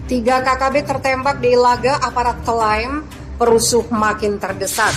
Tiga KKB tertembak di Ilaga, aparat klaim perusuh makin terdesak.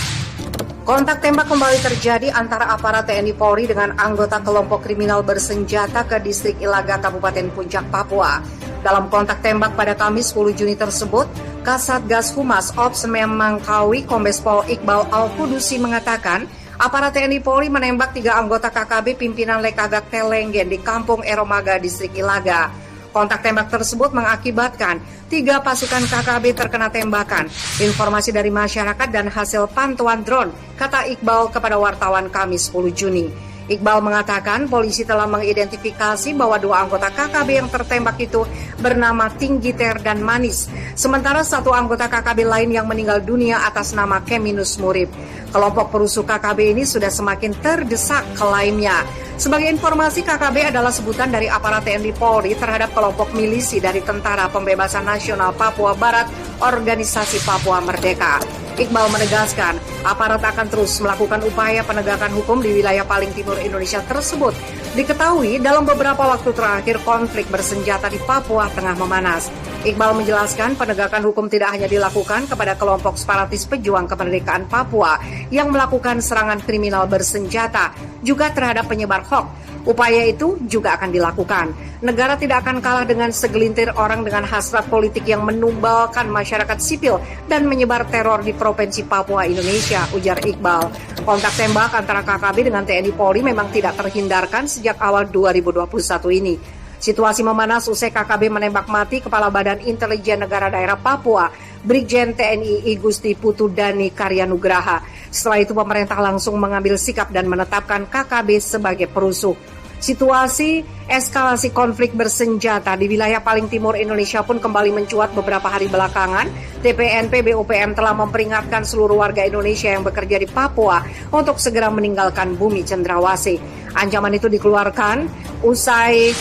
Kontak tembak kembali terjadi antara aparat TNI Polri dengan anggota kelompok kriminal bersenjata ke distrik Ilaga, Kabupaten Puncak, Papua. Dalam kontak tembak pada Kamis 10 Juni tersebut, Kasatgas Humas Ops Memangkawi Kombes Pol Iqbal Al-Kudusi mengatakan, aparat TNI Polri menembak 3 anggota KKB pimpinan Lekagak Telenggen di Kampung Eromaga, distrik Ilaga. Kontak tembak tersebut mengakibatkan 3 pasukan KKB terkena tembakan. Informasi dari masyarakat dan hasil pantauan drone, kata Iqbal kepada wartawan Kamis 10 Juni. Iqbal mengatakan polisi telah mengidentifikasi bahwa 2 anggota KKB yang tertembak itu bernama Tinggiter dan Manis. Sementara 1 anggota KKB lain yang meninggal dunia atas nama Keminus Murib. Kelompok perusuh KKB ini sudah semakin terdesak, klaimnya. Sebagai informasi, KKB adalah sebutan dari aparat TNI Polri terhadap kelompok milisi dari Tentara Pembebasan Nasional Papua Barat, Organisasi Papua Merdeka. Iqbal menegaskan, aparat akan terus melakukan upaya penegakan hukum di wilayah paling timur Indonesia tersebut. Diketahui dalam beberapa waktu terakhir konflik bersenjata di Papua tengah memanas. Iqbal menjelaskan penegakan hukum tidak hanya dilakukan kepada kelompok separatis pejuang kemerdekaan Papua yang melakukan serangan kriminal bersenjata, juga terhadap penyebar hoax. Upaya itu juga akan dilakukan. Negara tidak akan kalah dengan segelintir orang dengan hasrat politik yang menumbalkan masyarakat sipil dan menyebar teror di Provinsi Papua, Indonesia, ujar Iqbal. Kontak tembak antara KKB dengan TNI Polri memang tidak terhindarkan sejak awal 2021 ini. Situasi memanas usai KKB menembak mati Kepala Badan Intelijen Negara Daerah Papua, Brigjen TNI I Gusti Putu Dani Karyanugraha. Setelah itu pemerintah langsung mengambil sikap dan menetapkan KKB sebagai perusuh. Situasi eskalasi konflik bersenjata di wilayah paling timur Indonesia pun kembali mencuat beberapa hari belakangan. TPNP BUPM telah memperingatkan seluruh warga Indonesia yang bekerja di Papua untuk segera meninggalkan bumi cendrawasih. Ancaman itu dikeluarkan usai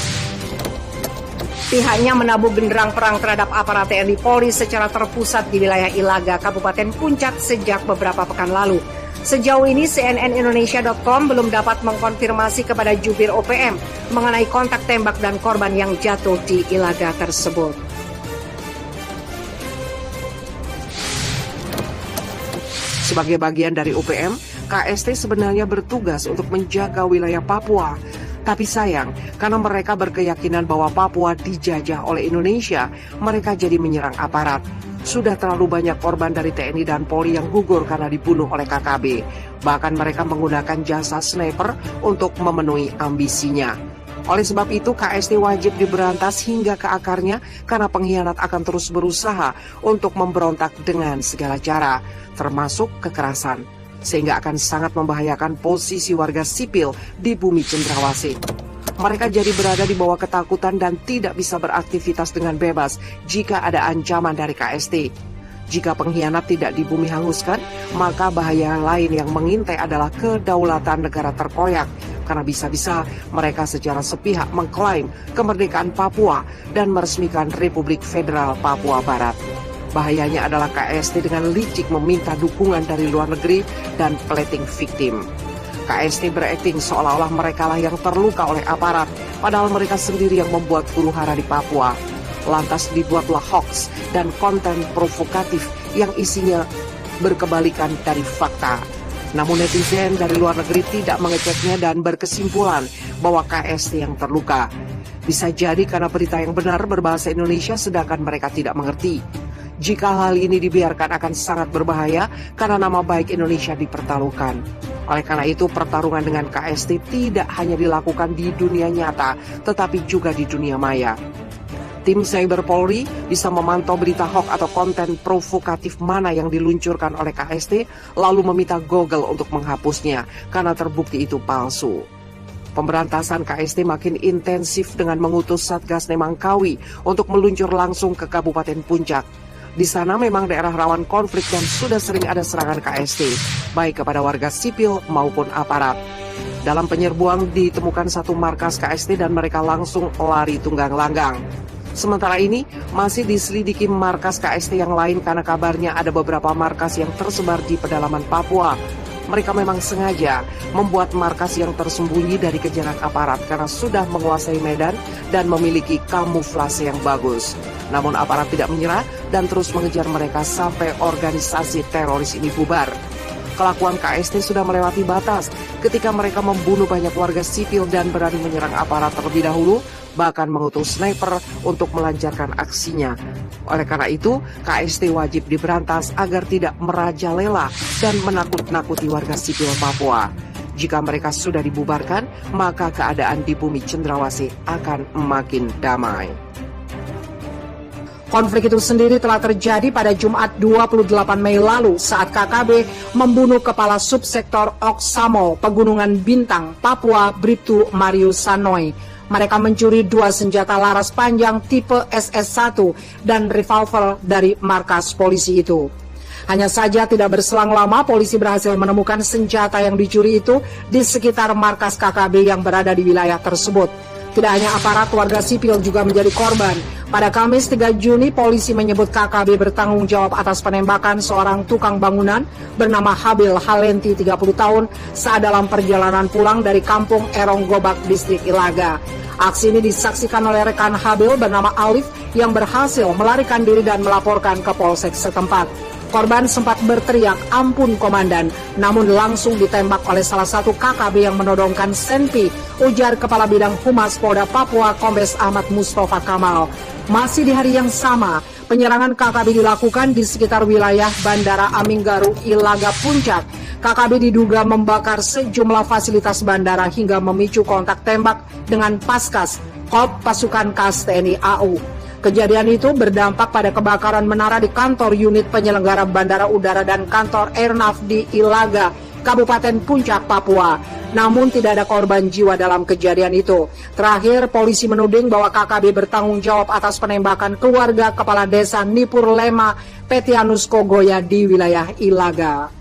pihaknya menabuh genderang perang terhadap aparat TNI Polri secara terpusat di wilayah Ilaga, Kabupaten Puncak sejak beberapa pekan lalu. Sejauh ini cnnindonesia.com belum dapat mengkonfirmasi kepada jubir OPM mengenai kontak tembak dan korban yang jatuh di Ilaga tersebut. Sebagai bagian dari OPM, KST sebenarnya bertugas untuk menjaga wilayah Papua. Tapi sayang, karena mereka berkeyakinan bahwa Papua dijajah oleh Indonesia, mereka jadi menyerang aparat. Sudah terlalu banyak korban dari TNI dan Polri yang gugur karena dibunuh oleh KKB. Bahkan mereka menggunakan jasa sniper untuk memenuhi ambisinya. Oleh sebab itu, KST wajib diberantas hingga ke akarnya karena pengkhianat akan terus berusaha untuk memberontak dengan segala cara, termasuk kekerasan, sehingga akan sangat membahayakan posisi warga sipil di bumi cendrawasih. Mereka jadi berada di bawah ketakutan dan tidak bisa beraktivitas dengan bebas jika ada ancaman dari KST. Jika pengkhianat tidak di bumi hanguskan, maka bahaya lain yang mengintai adalah kedaulatan negara terkoyak, karena bisa-bisa mereka secara sepihak mengklaim kemerdekaan Papua dan meresmikan Republik Federal Papua Barat. Bahayanya adalah KST dengan licik meminta dukungan dari luar negeri dan plating victim. KST berakting seolah-olah merekalah yang terluka oleh aparat, padahal mereka sendiri yang membuat huru-hara di Papua. Lantas dibuatlah hoax dan konten provokatif yang isinya berkebalikan dari fakta. Namun netizen dari luar negeri tidak mengeceknya dan berkesimpulan bahwa KST yang terluka. Bisa jadi karena berita yang benar berbahasa Indonesia sedangkan mereka tidak mengerti. Jika hal ini dibiarkan akan sangat berbahaya karena nama baik Indonesia dipertaruhkan. Oleh karena itu, pertarungan dengan KST tidak hanya dilakukan di dunia nyata, tetapi juga di dunia maya. Tim Cyber Polri bisa memantau berita hoax atau konten provokatif mana yang diluncurkan oleh KST, lalu meminta Google untuk menghapusnya, karena terbukti itu palsu. Pemberantasan KST makin intensif dengan mengutus Satgas Memangkawi untuk meluncur langsung ke Kabupaten Puncak. Di sana memang daerah rawan konflik dan sudah sering ada serangan KST, baik kepada warga sipil maupun aparat. Dalam penyerbuan ditemukan 1 markas KST dan mereka langsung lari tunggang langgang. Sementara ini masih diselidiki markas KST yang lain karena kabarnya ada beberapa markas yang tersebar di pedalaman Papua. mereka memang sengaja membuat markas yang tersembunyi dari kejaran aparat karena sudah menguasai medan dan memiliki kamuflase yang bagus. Namun aparat tidak menyerah dan terus mengejar mereka sampai organisasi teroris ini bubar. Kelakuan KST sudah melewati batas ketika mereka membunuh banyak warga sipil dan berani menyerang aparat terlebih dahulu, bahkan mengutus sniper untuk melancarkan aksinya. Oleh karena itu, KST wajib diberantas agar tidak merajalela dan menakut-nakuti warga sipil Papua. Jika mereka sudah dibubarkan, maka keadaan di bumi Cendrawasih akan makin damai. Konflik itu sendiri telah terjadi pada Jumat 28 Mei lalu saat KKB membunuh Kepala Subsektor Oksamo, Pegunungan Bintang, Papua, Bribtu Marius Sanoy. Mereka mencuri 2 senjata laras panjang tipe SS-1 dan revolver dari markas polisi itu. Hanya saja tidak berselang lama polisi berhasil menemukan senjata yang dicuri itu di sekitar markas KKB yang berada di wilayah tersebut. Tidak hanya aparat, warga sipil juga menjadi korban. Pada Kamis 3 Juni, polisi menyebut KKB bertanggung jawab atas penembakan seorang tukang bangunan bernama Habil Halenti 30 tahun saat dalam perjalanan pulang dari kampung Erong Gobak, distrik Ilaga. Aksi ini disaksikan oleh rekan Habil bernama Alif yang berhasil melarikan diri dan melaporkan ke polsek setempat. Korban sempat berteriak, "Ampun komandan," namun langsung ditembak oleh salah satu KKB yang menodongkan senpi, ujar Kepala Bidang Humas Polda Papua Kombes Ahmad Mustafa Kamal. Masih di hari yang sama, penyerangan KKB dilakukan di sekitar wilayah Bandara Aminggaru, Ilaga Puncak. KKB diduga membakar sejumlah fasilitas bandara hingga memicu kontak tembak dengan Paskas, Kop Pasukan Kas TNI AU. Kejadian itu berdampak pada kebakaran menara di kantor unit penyelenggara bandara udara dan kantor Airnav di Ilaga, Kabupaten Puncak, Papua. Namun tidak ada korban jiwa dalam kejadian itu. Terakhir, polisi menuding bahwa KKB bertanggung jawab atas penembakan keluarga Kepala Desa Nipur Lema Petianus Kogoya di wilayah Ilaga.